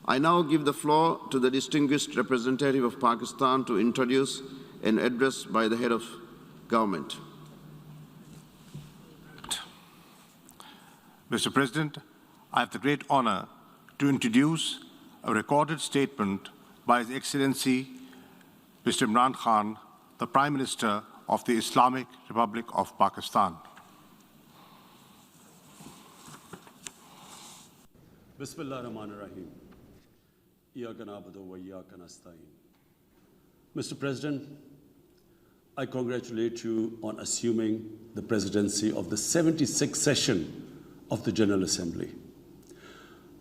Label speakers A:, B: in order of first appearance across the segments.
A: I now give the floor to the distinguished representative of Pakistan to introduce an address by the head of government.
B: Mr. President, I have the great honor to introduce a recorded statement by His Excellency Mr. Imran Khan, the Prime Minister of the Islamic Republic of Pakistan.
C: Bismillah ar-Rahman ar-Rahim. Iyaka na'budu wa iyaka nasta'in. Mr. President, I congratulate you on assuming the presidency of the 76th session of the General Assembly.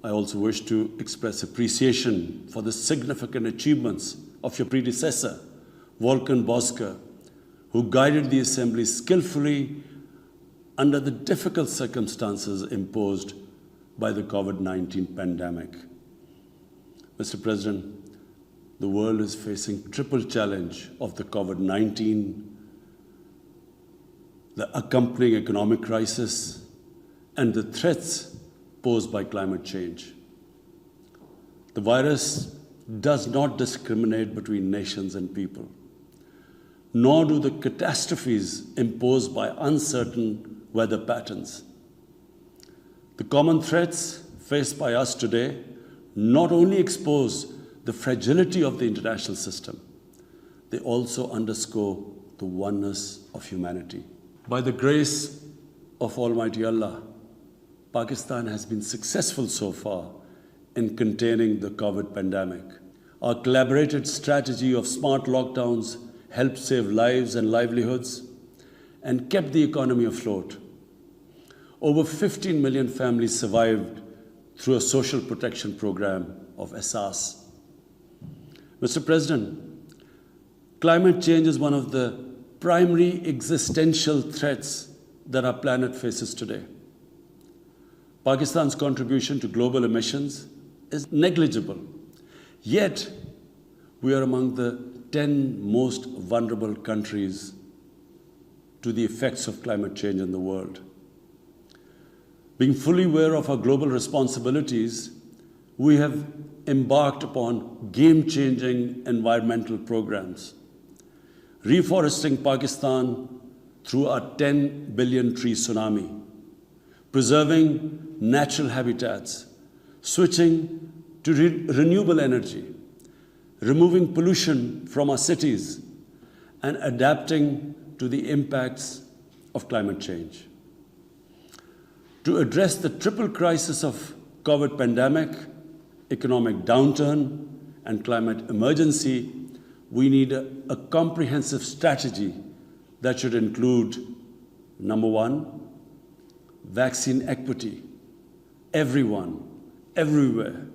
C: I also wish to express appreciation for the significant achievements of your predecessor, Volkan Bozkır, who guided the Assembly skillfully under the difficult circumstances imposed by the COVID-19 pandemic. Mr. President, the world is facing triple challenge of the COVID-19, the accompanying economic crisis, and the threats posed by climate change. The virus does not discriminate between nations and people, nor do the catastrophes imposed by uncertain weather patterns. The common threats faced by us today not only expose the fragility of the international system, they also underscore the oneness of humanity. By the grace of Almighty Allah, Pakistan has been successful so far in containing the COVID pandemic. Our collaborated strategy of smart lockdowns helped save lives and livelihoods and kept the economy afloat. Over 15 million families survived through a social protection program of Asas. Mr. President, climate change is one of the primary existential threats that our planet faces today. Pakistan's contribution to global emissions is negligible, yet we are among the 10 most vulnerable countries to the effects of climate change in the world. Being fully aware of our global responsibilities, we have embarked upon game-changing environmental programs, reforesting Pakistan through our 10 billion tree tsunami, preserving natural habitats, switching to renewable energy, removing pollution from our cities, and adapting to the impacts of climate change. To address the triple crisis of COVID pandemic, economic downturn, and climate emergency, we need a comprehensive strategy that should include, number one, vaccine equity. Everyone, everywhere,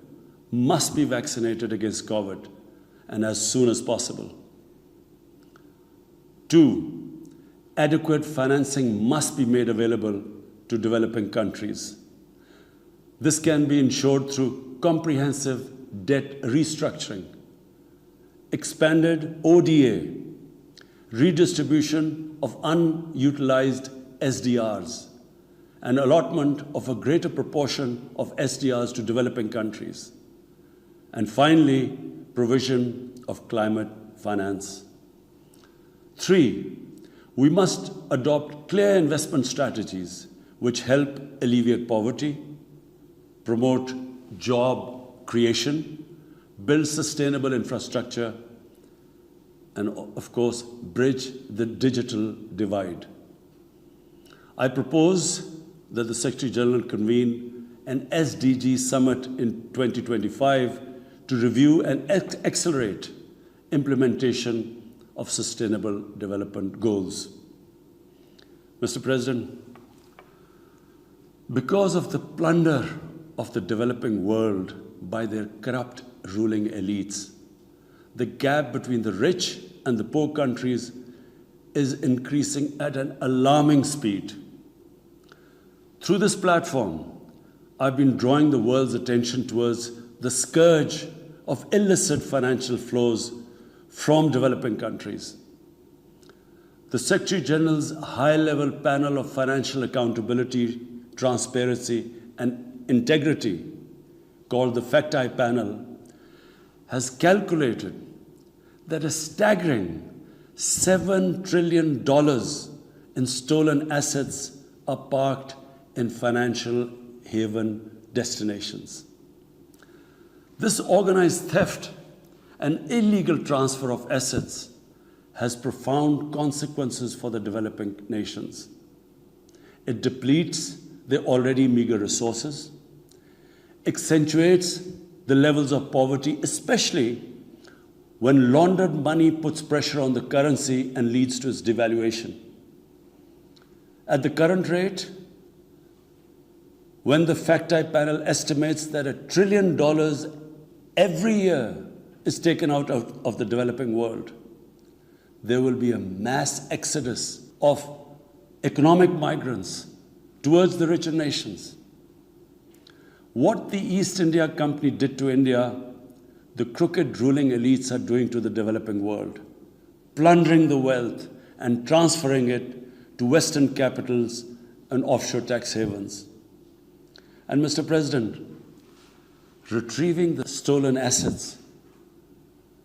C: must be vaccinated against COVID, and as soon as possible. Two, adequate financing must be made available to developing countries. This can be ensured through comprehensive debt restructuring, expanded ODA, redistribution of unutilized SDRs, and allotment of a greater proportion of SDRs to developing countries. And finally, provision of climate finance. Three, we must adopt clear investment strategies which help alleviate poverty, promote job creation, build sustainable infrastructure, and of course, bridge the digital divide. I propose that the Secretary General convene an SDG summit in 2025 to review and accelerate implementation of sustainable development goals. Mr. President, because of the plunder of the developing world by their corrupt ruling elites, the gap between the rich and the poor countries is increasing at an alarming speed. Through this platform, I've been drawing the world's attention towards the scourge of illicit financial flows from developing countries. The Secretary General's high-level panel of financial accountability, transparency, and integrity called the Facti Panel has calculated that a staggering $7 trillion in stolen assets are parked in financial haven destinations. This organized theft and illegal transfer of assets has profound consequences for the developing nations. It depletes their already meager resources, accentuates the levels of poverty, especially when laundered money puts pressure on the currency and leads to its devaluation. At the current rate, when the Facti Panel estimates that $1 trillion every year is taken out of the developing world, there will be a mass exodus of economic migrants towards the richer nations. What the East India Company did to India, the crooked ruling elites are doing to the developing world, plundering the wealth and transferring it to Western capitals and offshore tax havens. And Mr. President, retrieving the stolen assets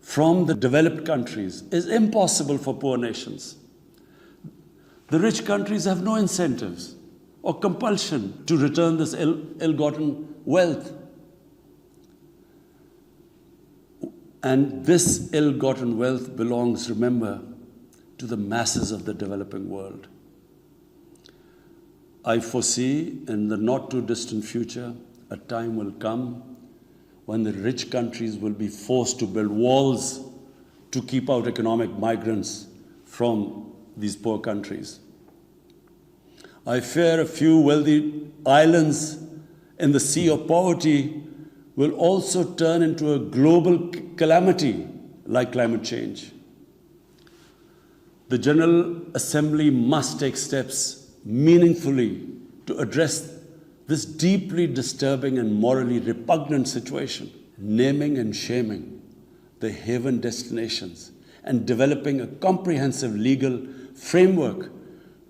C: from the developed countries is impossible for poor nations. The rich countries have no incentives or compulsion to return this ill-gotten wealth. And this ill-gotten wealth belongs, remember, to the masses of the developing world. I foresee in the not-too-distant future, a time will come when the rich countries will be forced to build walls to keep out economic migrants from these poor countries. I fear a few wealthy islands in the sea of poverty will also turn into a global calamity like climate change. The General Assembly must take steps meaningfully to address this deeply disturbing and morally repugnant situation, naming and shaming the haven destinations and developing a comprehensive legal framework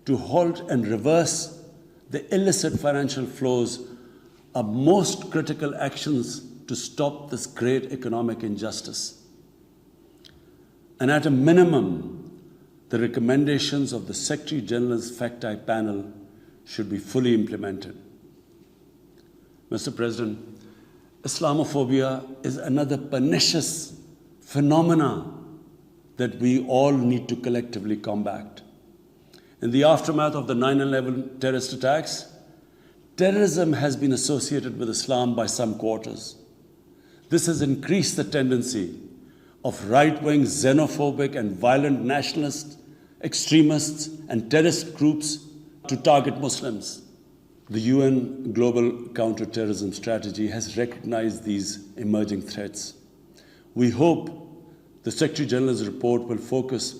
C: to halt and reverse the illicit financial flows are most critical actions to stop this great economic injustice. And at a minimum, the recommendations of the Secretary General's Facti Panel should be fully implemented. Mr. President, Islamophobia is another pernicious phenomenon that we all need to collectively combat. In the aftermath of the 9/11 terrorist attacks, terrorism has been associated with Islam by some quarters. This has increased the tendency of right-wing, xenophobic and violent nationalists, extremists and terrorist groups to target Muslims. The UN Global Counter-Terrorism Strategy has recognized these emerging threats. We hope the Secretary General's report will focus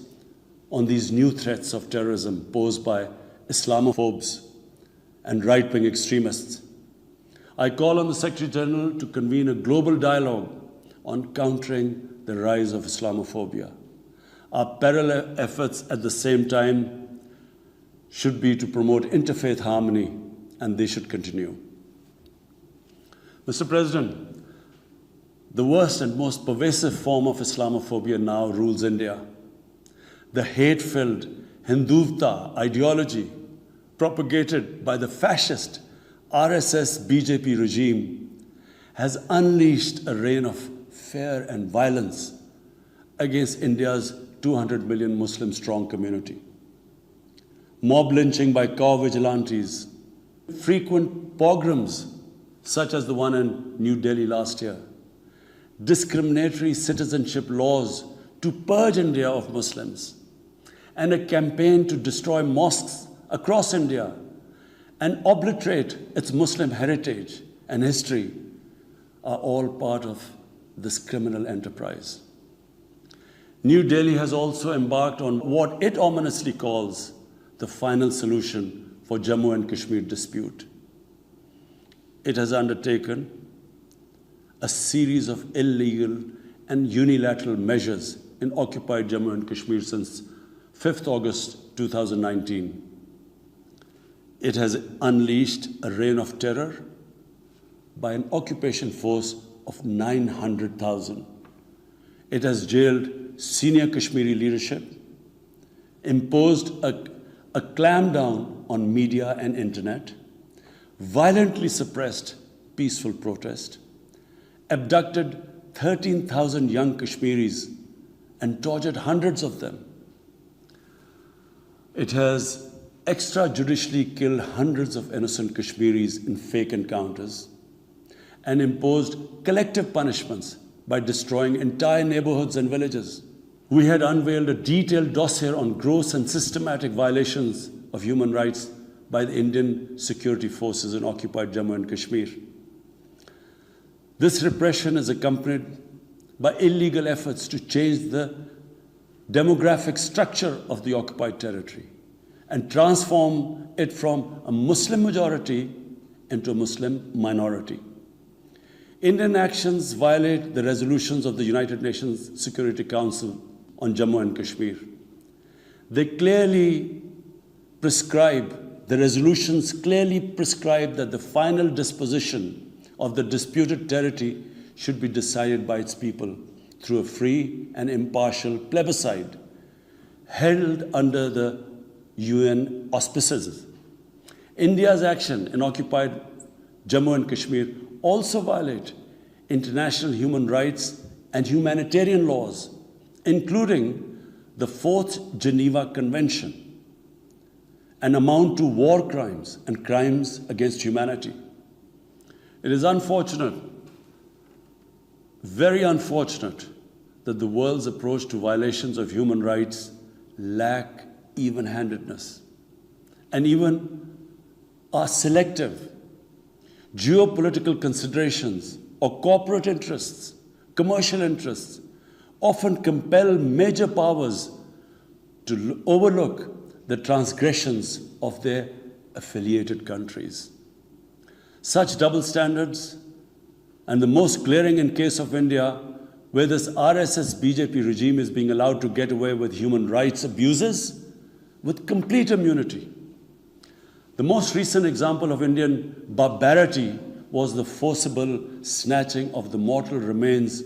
C: on these new threats of terrorism posed by Islamophobes and right-wing extremists. I call on the Secretary General to convene a global dialogue on countering the rise of Islamophobia. Our parallel efforts at the same time should be to promote interfaith harmony, and they should continue. Mr. President, the worst and most pervasive form of Islamophobia now rules India. The hate-filled Hindutva ideology propagated by the fascist RSS BJP regime has unleashed a reign of fear and violence against India's 200 million Muslim-strong community. Mob lynching by cow vigilantes, frequent pogroms such as the one in New Delhi last year, discriminatory citizenship laws to purge India of Muslims, and a campaign to destroy mosques across India and obliterate its Muslim heritage and history are all part of this criminal enterprise. New Delhi has also embarked on what it ominously calls the final solution for Jammu and Kashmir dispute. It has undertaken a series of illegal and unilateral measures in occupied Jammu and Kashmir since 5th August 2019. It has unleashed a reign of terror, by an occupation force of 900,000. It has jailed senior Kashmiri leadership, imposed a clampdown on media and internet, violently suppressed peaceful protest, abducted 13,000 young Kashmiris and tortured hundreds of them. It has extrajudicially killed hundreds of innocent Kashmiris in fake encounters and imposed collective punishments by destroying entire neighborhoods and villages. We had unveiled a detailed dossier on gross and systematic violations of human rights by the Indian security forces in occupied Jammu and Kashmir. This repression is accompanied by illegal efforts to change the demographic structure of the occupied territory and transform it from a Muslim majority into a Muslim minority. Indian actions violate the resolutions of the United Nations Security Council on Jammu and Kashmir. They clearly prescribe, the resolutions clearly prescribe that the final disposition of the disputed territory should be decided by its people through a free and impartial plebiscite held under the UN auspices. India's action in occupied Jammu and Kashmir also violate international human rights and humanitarian laws, including the Fourth Geneva Convention, and amount to war crimes and crimes against humanity. It is unfortunate, very unfortunate, that the world's approach to violations of human rights lack even-handedness and even are selective. Geopolitical considerations or corporate interests, commercial interests, often compel major powers to overlook the transgressions of their affiliated countries. Such double standards, and the most glaring in case of India, where this RSS BJP regime is being allowed to get away with human rights abuses with complete immunity. The most recent example of Indian barbarity was the forcible snatching of the mortal remains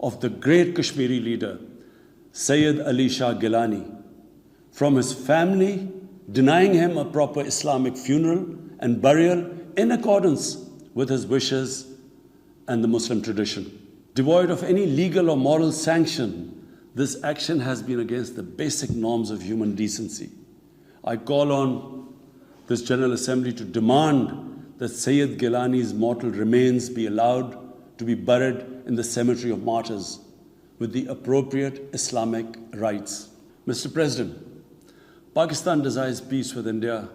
C: of the great Kashmiri leader, Sayyid Ali Shah Gilani, from his family, denying him a proper Islamic funeral and burial in accordance with his wishes and the Muslim tradition. Devoid of any legal or moral sanction, this action has been against the basic norms of human decency. I call on this General Assembly to demand that Sayyid Gilani's mortal remains be allowed to be buried in the cemetery of martyrs with the appropriate Islamic rites. Mr. President, Pakistan desires peace with India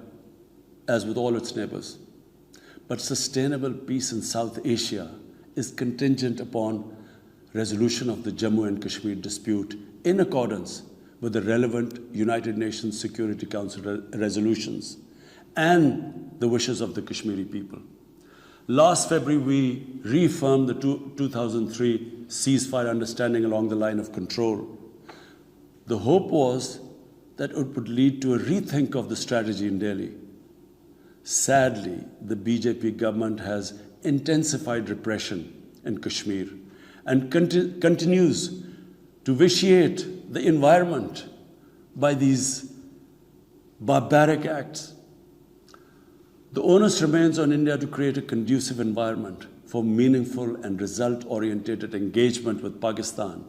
C: as with all its neighbors. But sustainable peace in South Asia is contingent upon resolution of the Jammu and Kashmir dispute in accordance with the relevant United Nations Security Council resolutions and the wishes of the Kashmiri people. Last February, we reaffirmed the 2003 ceasefire understanding along the line of control. The hope was that it would lead to a rethink of the strategy in Delhi. Sadly, the BJP government has intensified repression in Kashmir and continues to vitiate the environment by these barbaric acts. The onus remains on India to create a conducive environment for meaningful and result-oriented engagement with Pakistan.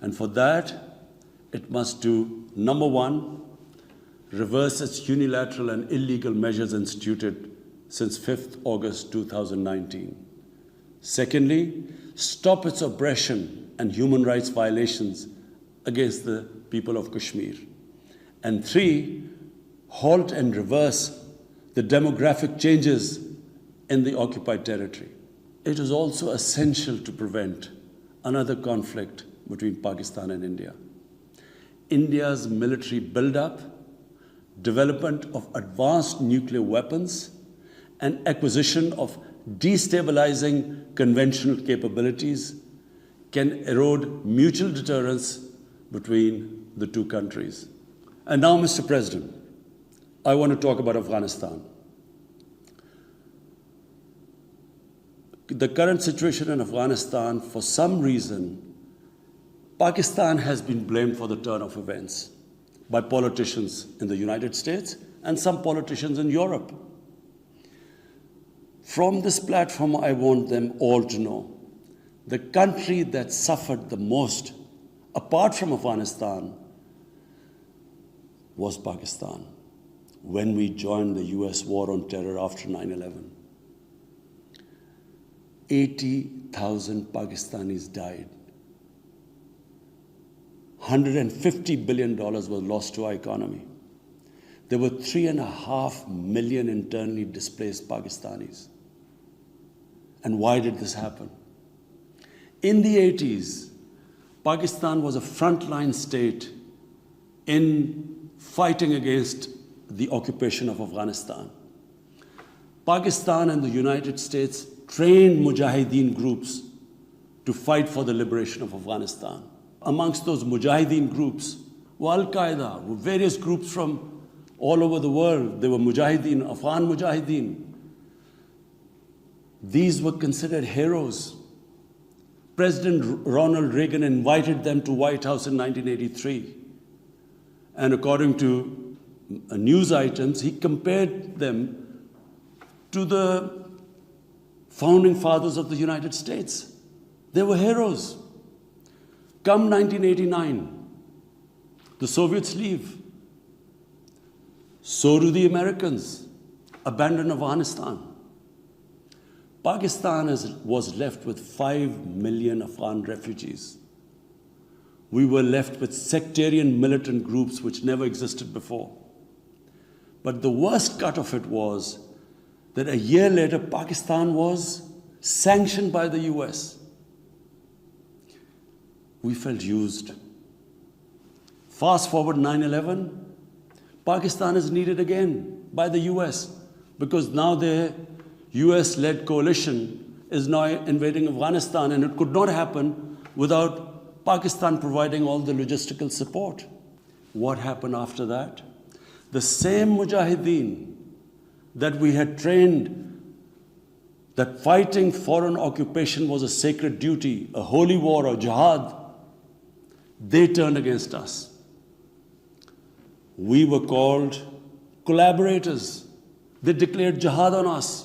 C: And for that, it must do, number one, reverse its unilateral and illegal measures instituted since 5th August 2019. Secondly, stop its oppression and human rights violations against the people of Kashmir. And three, halt and reverse the demographic changes in the occupied territory. It is also essential to prevent another conflict between Pakistan and India. India's military buildup, development of advanced nuclear weapons, and acquisition of destabilizing conventional capabilities can erode mutual deterrence between the two countries. And now, Mr. President, I want to talk about Afghanistan. the current situation in Afghanistan, for some reason, Pakistan has been blamed for the turn of events by politicians in the United States and some politicians in Europe. From this platform, I want them all to know the country that suffered the most, apart from Afghanistan, was Pakistan when we joined the US war on terror after 9/11. 80,000 Pakistanis died. $150 billion was lost to our economy. There were 3.5 million internally displaced Pakistanis. And why did this happen? In the 80s, Pakistan was a frontline state in fighting against the occupation of Afghanistan. Pakistan and the United States trained mujahideen groups to fight for the liberation of Afghanistan. Amongst those mujahideen groups were Al-Qaeda, were various groups from all over the world. They were mujahideen, Afghan mujahideen. These were considered heroes. President Ronald Reagan invited them to White House in 1983. And according to news items, he compared them to the founding fathers of the United States. They were heroes. Come 1989, the Soviets leave. So do the Americans, abandon Afghanistan. Pakistan was left with 5 million Afghan refugees. We were left with sectarian militant groups which never existed before. But the worst cut of it was that a year later, Pakistan was sanctioned by the US. We felt used. Fast forward 9/11, Pakistan is needed again by the US because now their US-led coalition is now invading Afghanistan, and it could not happen without Pakistan providing all the logistical support. What happened after that? The same mujahideen that we had trained that fighting foreign occupation was a sacred duty, a holy war, or jihad, they turned against us. We were called collaborators. They declared jihad on us.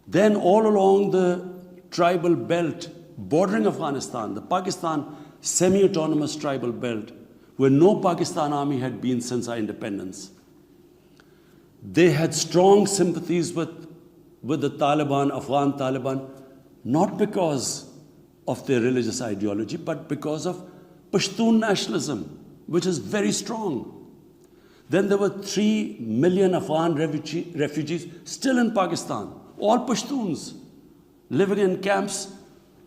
C: Then all along the tribal belt bordering Afghanistan, the Pakistan semi-autonomous tribal belt, where no Pakistan army had been since our independence, they had strong sympathies with the Taliban, Afghan Taliban, not because of their religious ideology, but because of Pashtun nationalism, which is very strong. Then there were 3 million Afghan refugees still in Pakistan, all Pashtuns, living in camps,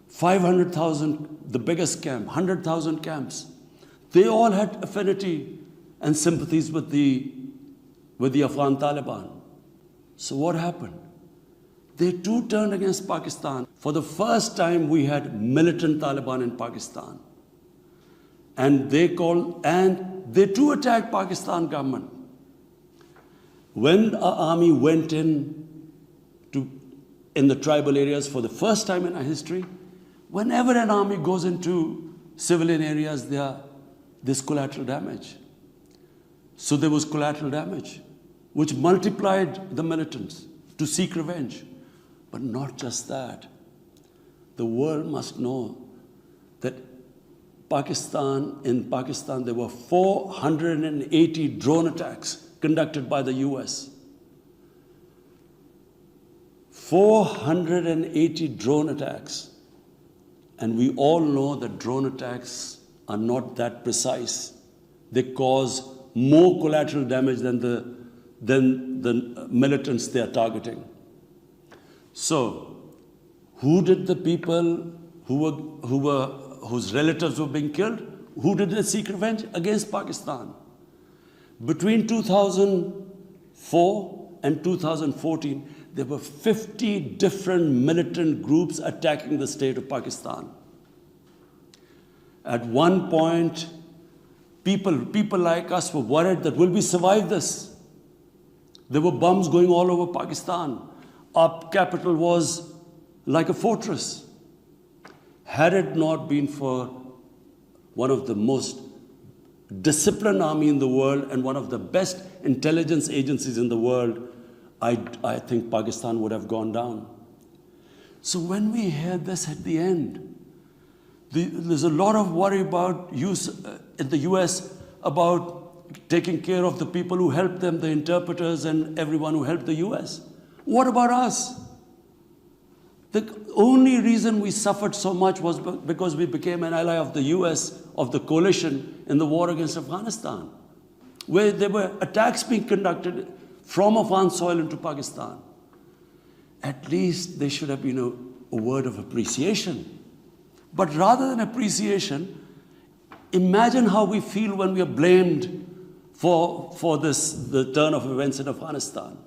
C: 500,000, the biggest camp, 100,000 camps. They all had affinity and sympathies with the Afghan Taliban. So what happened? They too turned against Pakistan. For the first time, we had militant Taliban in Pakistan. And they too attacked Pakistan government. When our army went in the tribal areas for the first time in our history, whenever an army goes into civilian areas, there's collateral damage. So there was collateral damage, which multiplied the militants to seek revenge. But not just that. The world must know that in Pakistan, there were 480 drone attacks conducted by the US. 480 drone attacks. And we all know that drone attacks are not that precise. They cause more collateral damage than the militants they are targeting. So, who did the people whose relatives were being killed? Who did they seek revenge? Against Pakistan. Between 2004 and 2014, there were 50 different militant groups attacking the state of Pakistan. At one point, people like us were worried that will we survive this? There were bombs going all over Pakistan. Our capital was like a fortress. Had it not been for one of the most disciplined army in the world and one of the best intelligence agencies in the world, I think Pakistan would have gone down. So when we hear this at the end, there's a lot of worry about in the US about taking care of the people who helped them, the interpreters and everyone who helped the US. What about us? The only reason we suffered so much was because we became an ally of the US, of the coalition in the war against Afghanistan, where there were attacks being conducted from Afghan soil into Pakistan. At least there should have been a word of appreciation. But rather than appreciation, imagine how we feel when we are blamed for the turn of events in Afghanistan.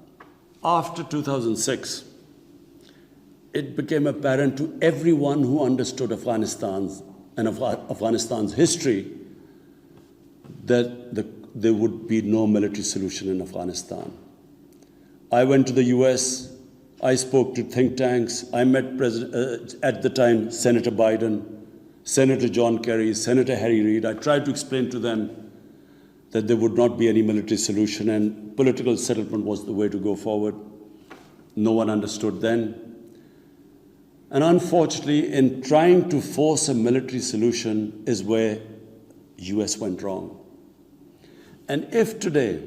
C: After 2006, it became apparent to everyone who understood Afghanistan's history that there would be no military solution in Afghanistan. I went to the US, I spoke to think tanks, I met at the time Senator Biden, Senator John Kerry, Senator Harry Reid. I tried to explain to them that there would not be any military solution and political settlement was the way to go forward. No one understood then. And unfortunately, in trying to force a military solution is where US went wrong. And if today,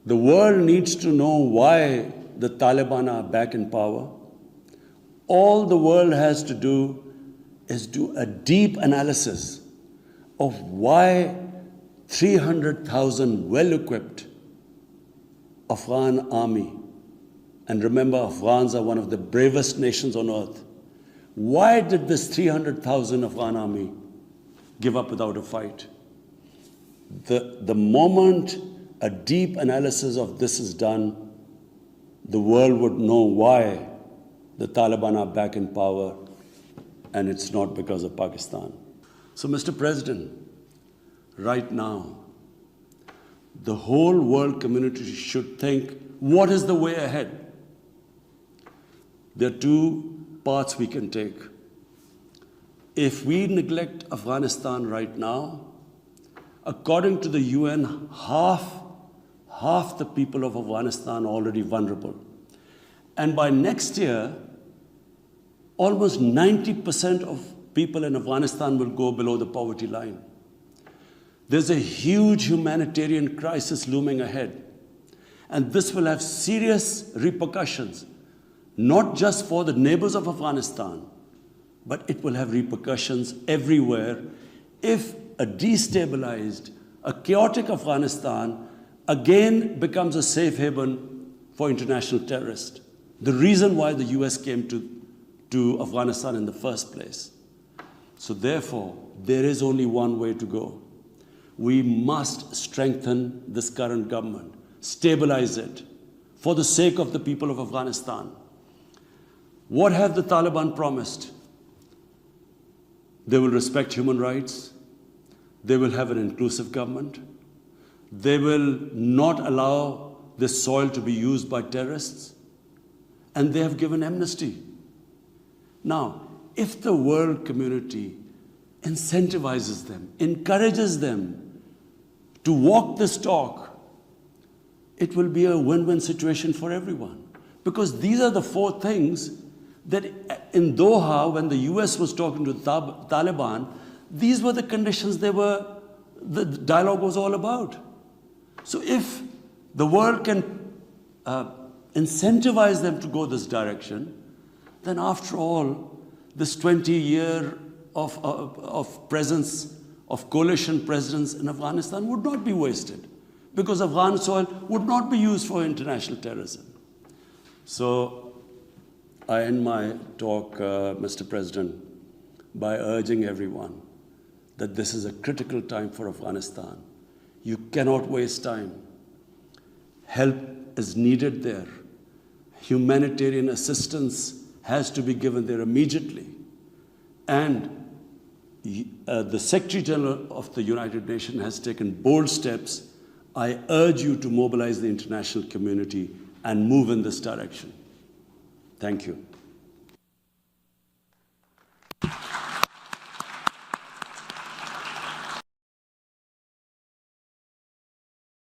C: the world needs to know why the Taliban are back in power, all the world has to do is do a deep analysis of why 300,000 well-equipped Afghan army, and remember, Afghans are one of the bravest nations on earth. Why did this 300,000 Afghan army give up without a fight? The moment a deep analysis of this is done, the world would know why the Taliban are back in power, and it's not because of Pakistan. So, Mr. President, right now, the whole world community should think, what is the way ahead? There are two paths we can take. If we neglect Afghanistan right now, according to the UN, half the people of Afghanistan are already vulnerable. And by next year, almost 90% of people in Afghanistan will go below the poverty line. There's a huge humanitarian crisis looming ahead. And this will have serious repercussions, not just for the neighbors of Afghanistan, but it will have repercussions everywhere if a destabilized, a chaotic Afghanistan again becomes a safe haven for international terrorists. The reason why the US came to Afghanistan in the first place. So therefore, there is only one way to go. We must strengthen this current government, stabilize it, for the sake of the people of Afghanistan. What have the Taliban promised? They will respect human rights. They will have an inclusive government. They will not allow this soil to be used by terrorists. And they have given amnesty. Now, if the world community incentivizes them, encourages them to walk this talk, it will be a win-win situation for everyone. Because these are the four things that in Doha, when the US was talking to the Taliban, these were the conditions the dialogue was all about. So if the world can incentivize them to go this direction, then after all, this 20-year of presence, of coalition presence in Afghanistan would not be wasted, because Afghan soil would not be used for international terrorism. So I end my talk, Mr. President, by urging everyone that this is a critical time for Afghanistan. You cannot waste time. Help is needed there. Humanitarian assistance has to be given there immediately. And the Secretary General of the United Nations has taken bold steps I urge you to mobilize the international community and move in this direction. Thank you.